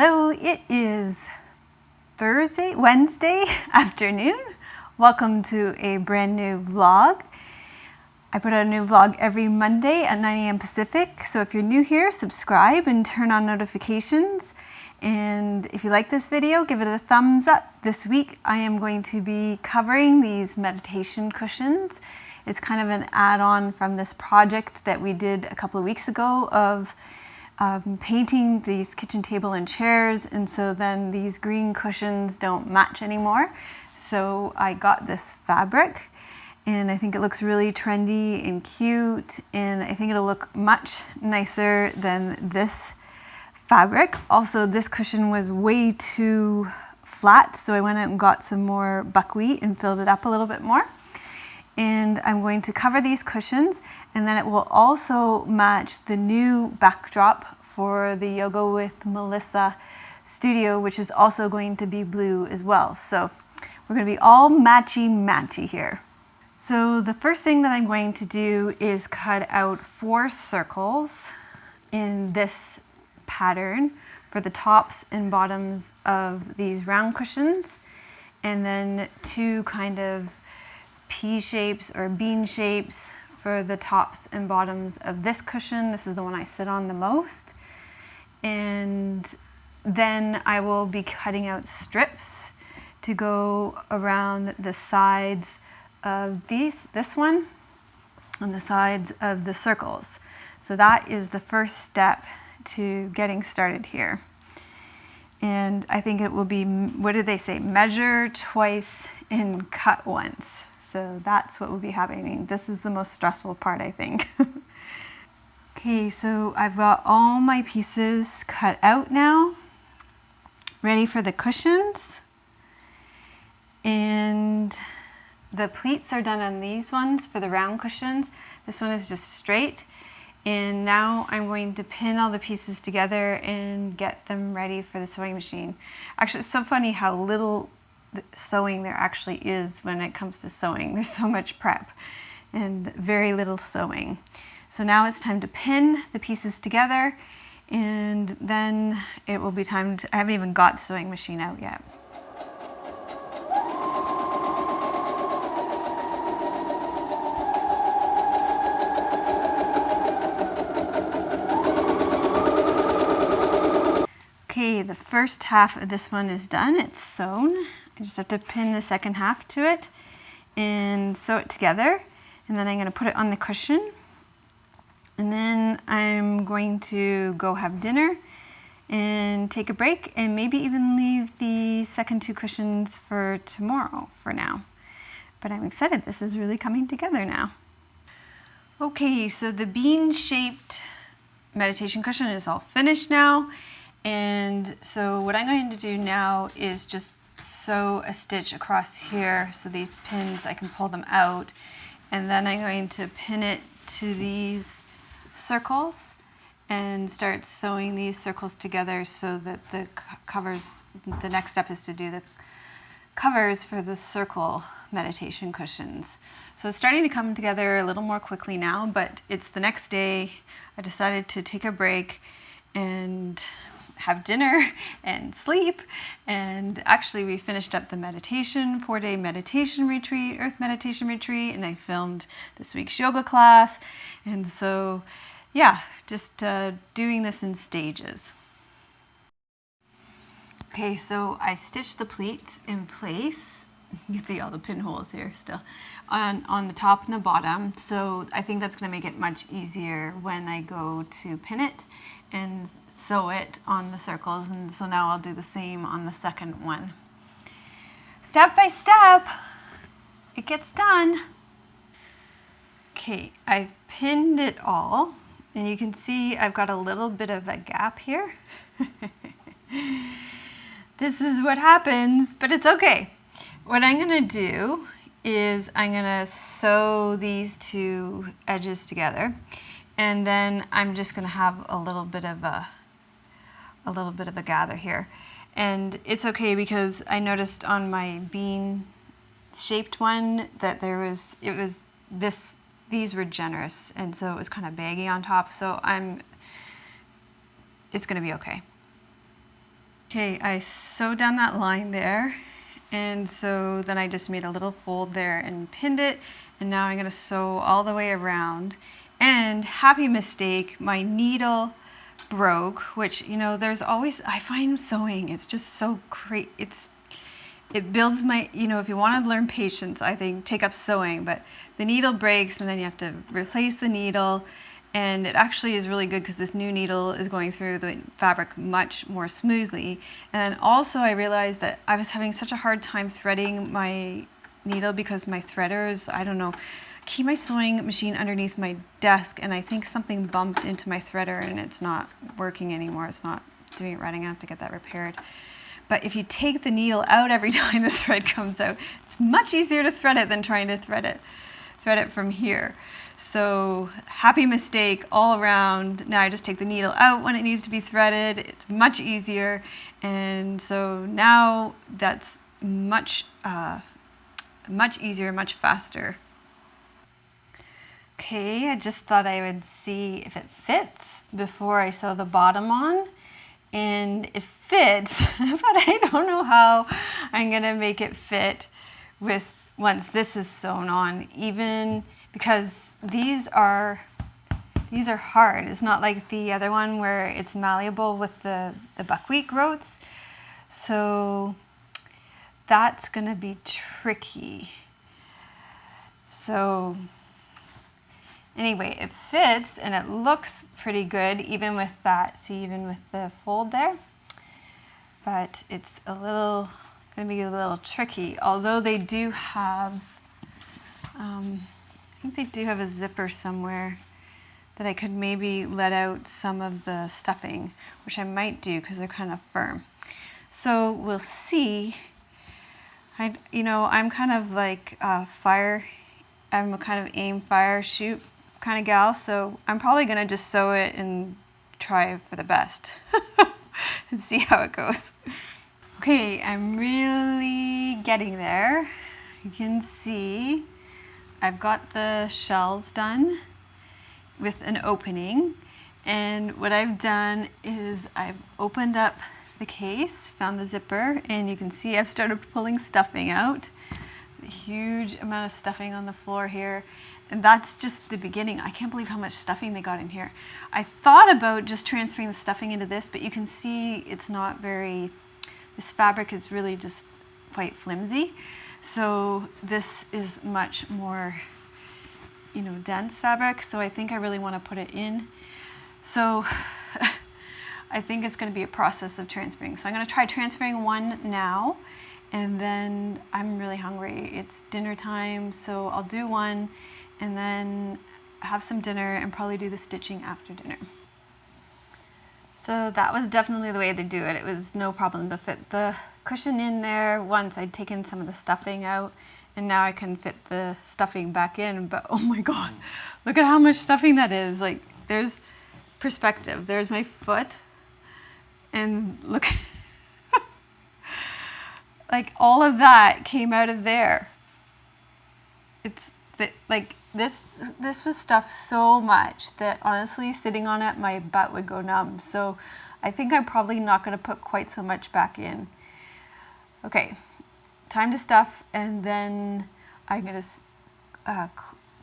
Hello, it is Wednesday afternoon. Welcome to a brand new vlog. I put out a new vlog every Monday at 9 a.m. Pacific. So if you're new here, subscribe and turn on notifications. And if you like this video, give it a thumbs up. This week, I am going to be covering these meditation cushions. It's kind of an add-on from this project that we did a couple of weeks ago of painting these kitchen table and chairs, and so then these green cushions don't match anymore. So I got this fabric, and I think it looks really trendy and cute, and I think it'll look much nicer than this fabric. Also, this cushion was way too flat, so I went out and got some more buckwheat and filled it up a little bit more. And I'm going to cover these cushions, and then it will also match the new backdrop for the Yoga with Melissa studio, which is also going to be blue as well. So we're going to be all matchy here. So the first thing that I'm going to do is cut out 4 circles in this pattern for the tops and bottoms of these round cushions, and then 2 kind of pea shapes or bean shapes for the tops and bottoms of this cushion. This is the one I sit on the most. And then I will be cutting out strips to go around the sides of this one on the sides of the circles. So that is the first step to getting started here. And I think it will be, what do they say? Measure twice and cut once. So that's what will be happening. This is the most stressful part, I think. Okay, so I've got all my pieces cut out now, ready for the cushions. And the pleats are done on these ones for the round cushions. This one is just straight. And now I'm going to pin all the pieces together and get them ready for the sewing machine. Actually, it's so funny how little sewing there actually is when it comes to sewing. There's so much prep and very little sewing. So now it's time to pin the pieces together, and then it will be time to, I haven't even got the sewing machine out yet. Okay, the first half of this one is done. It's sewn. I just have to pin the second half to it and sew it together. And then I'm going to put it on the cushion. And then I'm going to go have dinner and take a break and maybe even leave the second 2 cushions for tomorrow for now. But I'm excited. This is really coming together now. Okay, so the bean-shaped meditation cushion is all finished now. And so what I'm going to do now is just sew a stitch across here so these pins, I can pull them out. And then I'm going to pin it to these circles and start sewing these circles together so that the covers, the next step is to do the covers for the circle meditation cushions. So it's starting to come together a little more quickly now, but it's the next day. I decided to take a break and have dinner and sleep, and actually we finished up the meditation, 4-day meditation retreat, earth meditation retreat, and I filmed this week's yoga class. And so yeah, just doing this in stages. Okay, so I stitched the pleats in place. You can see all the pinholes here still on the top and the bottom. So I think that's going to make it much easier when I go to pin it and sew it on the circles. And so now I'll do the same on the second one. Step by step, it gets done. Okay, I've pinned it all, and you can see I've got a little bit of a gap here. This is what happens, but it's okay. What I'm gonna do is I'm gonna sew these 2 edges together, and then I'm just gonna have a little bit of a gather here. And it's okay because I noticed on my bean shaped one that these were generous, and so it was kind of baggy on top, so it's gonna be okay. Okay, I sewed down that line there, and so then I just made a little fold there and pinned it, and now I'm going to sew all the way around. And happy mistake, my needle broke, which, you know, there's always, I find sewing, it's just so great. It builds my, you know, if you want to learn patience, I think take up sewing, but the needle breaks and then you have to replace the needle. And it actually is really good because this new needle is going through the fabric much more smoothly. And then also I realized that I was having such a hard time threading my needle because my threaders, I don't know, keep my sewing machine underneath my desk, and I think something bumped into my threader and it's not working anymore. It's not doing it right. I'm gonna have to get that repaired. But if you take the needle out every time the thread comes out, it's much easier to thread it than trying to thread it from here. So happy mistake all around. Now I just take the needle out when it needs to be threaded. It's much easier. And so now that's much easier, much faster. Okay, I just thought I would see if it fits before I sew the bottom on. And it fits, but I don't know how I'm gonna make it fit with once this is sewn on, even because these are hard. It's not like the other one where it's malleable with the buckwheat groats. So that's gonna be tricky. So anyway, it fits and it looks pretty good even with that, see, even with the fold there. But it's gonna be a little tricky, although they do have, I think they do have a zipper somewhere that I could maybe let out some of the stuffing, which I might do because they're kind of firm. So we'll see. I'm kind of like I'm a kind of aim, fire, shoot kind of gal, so I'm probably gonna just sew it and try for the best and see how it goes. Okay, I'm really getting there. You can see I've got the shells done with an opening, and what I've done is I've opened up the case, found the zipper, and you can see I've started pulling stuffing out. There's a huge amount of stuffing on the floor here, and that's just the beginning. I can't believe how much stuffing they got in here. I thought about just transferring the stuffing into this, but you can see it's not very, this fabric is really just quite flimsy. So this is much more, dense fabric. So I think I really want to put it in. So I think it's going to be a process of transferring. So I'm going to try transferring one now, and then I'm really hungry. It's dinner time, so I'll do one and then have some dinner and probably do the stitching after dinner. So that was definitely the way to do it. It was no problem to fit the cushion in there once I'd taken some of the stuffing out, and now I can fit the stuffing back in. But oh my God, look at how much stuffing that is. Like, there's perspective. There's my foot, and look, like all of that came out of there. It's like this was stuffed so much that honestly sitting on it my butt would go numb. So I think I'm probably not going to put quite so much back in. Okay, time to stuff, and then I'm going to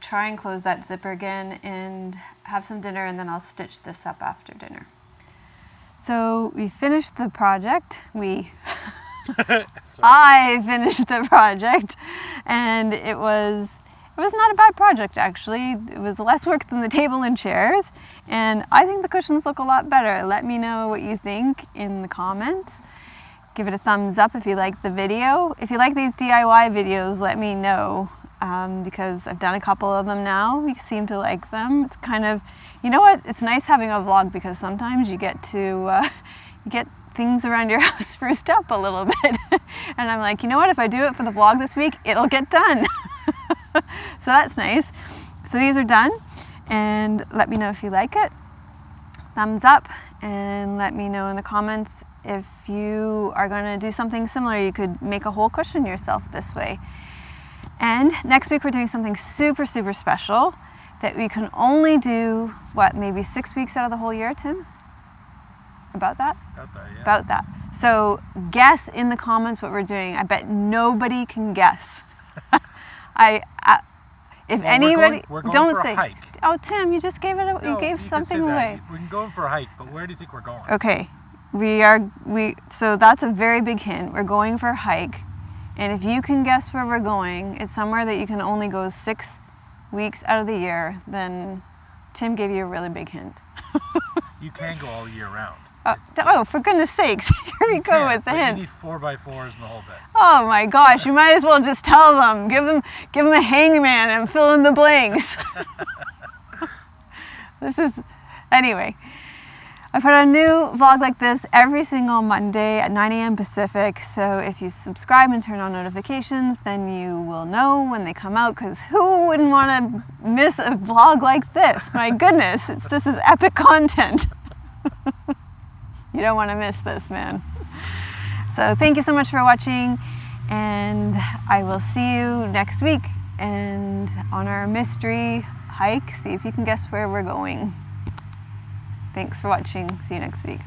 try and close that zipper again and have some dinner, and then I'll stitch this up after dinner. So we finished the project. I finished the project, and it was not a bad project, actually. It was less work than the table and chairs, and I think the cushions look a lot better. Let me know what you think in the comments. Give it a thumbs up if you like the video. If you like these DIY videos, let me know, because I've done a couple of them now. You seem to like them. It's kind of, you know what? It's nice having a vlog because sometimes you get to get things around your house spruced up a little bit. And I'm like, you know what? If I do it for the vlog this week, it'll get done. So that's nice. So these are done, and let me know if you like it. Thumbs up, and let me know in the comments if you are going to do something similar. You could make a whole cushion yourself this way. And next week we're doing something super, super special that we can only do, maybe 6 weeks out of the whole year, Tim? About that? About that, yeah. About that. So guess in the comments what we're doing. I bet nobody can guess. If anybody, we're going don't for say. a hike. Oh, Tim, you just gave it. No, you gave can something say that. away. We're going for a hike, but where do you think we're going? Okay, so that's a very big hint. We're going for a hike, and if you can guess where we're going, it's somewhere that you can only go 6 weeks out of the year. Then Tim gave you a really big hint. You can go all year round. Oh, for goodness sakes! Here we go with the hints. You hints. need 4x4s and the whole bit. Oh my gosh! You might as well just tell them. Give them a hangman and fill in the blanks. Anyway. I put out a new vlog like this every single Monday at 9 a.m. Pacific. So if you subscribe and turn on notifications, then you will know when they come out. Because who wouldn't want to miss a vlog like this? My goodness, this is epic content. You don't want to miss this, man. So thank you so much for watching, and I will see you next week and on our mystery hike. See if you can guess where we're going. Thanks for watching. See you next week.